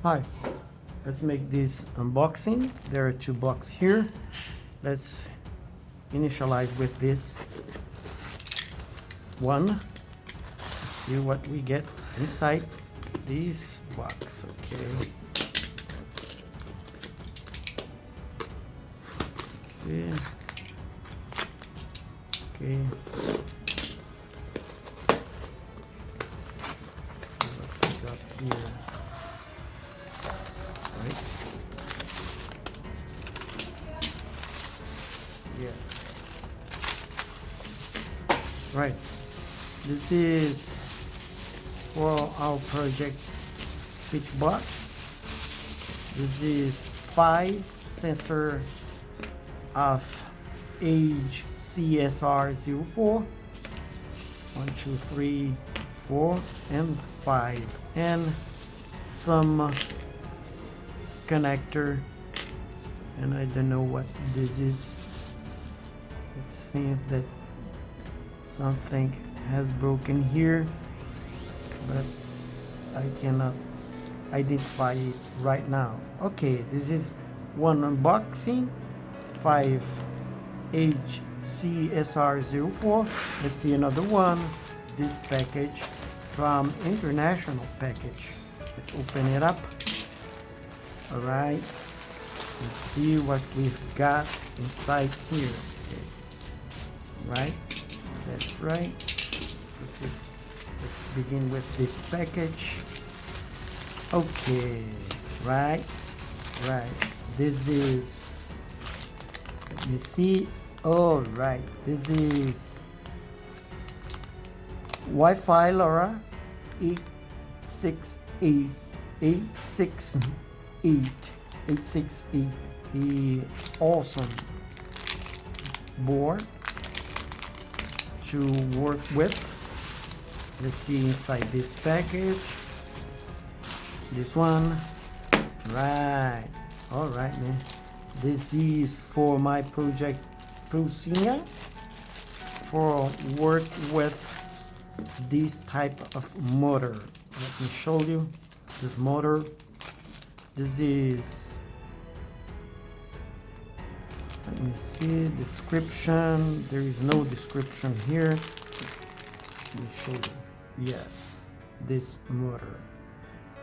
Hi, let's make this unboxing. There are two boxes here. Let's initialize with this one. See what we get inside this box. Okay. See. Okay. See what we got here. Right. Yeah. Right. This is for our project pitch box. This is 5 sensor of age CSR04. 1, 2, 3, 4, and 5, and some connector, and I don't know what this is. It seems that something has broken here, but I cannot identify it right now. Okay, this is one unboxing, 5 HCSR04. Let's see another one. This package from International Package. Let's open it up. All right, let's see what we've got inside here. Okay. Right, that's right. Okay. Let's begin with this package. Okay, right. This is, let me see. All right, this is Wi-Fi LoRa 868. The awesome board to work with. Let's see inside this package. This one, right. All right, man. This is for my project Procina, for work with this type of motor. Let me show you this motor. This is, let me see, description. There is no description here. Let me show you. Yes, this motor.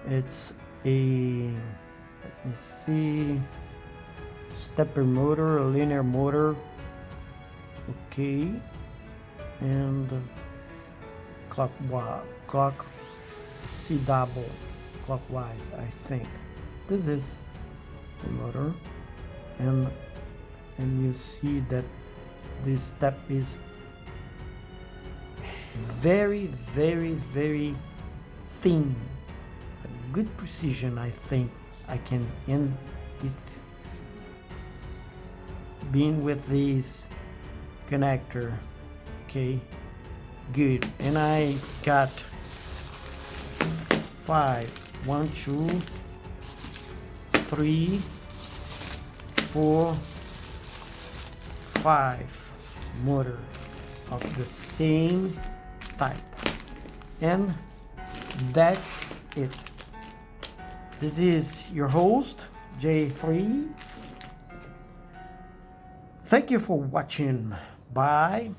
It's a, let me see, stepper motor, a linear motor. Okay, and clock C double clockwise, I think. This is the motor, and you see that this step is very thin, a good precision. I think I can, and it's been with this connector. Okay, good. And I got 5, 1, 2, 3, 4, 5 motor of the same type, and that's it. This is your host J3. Thank you for watching. Bye.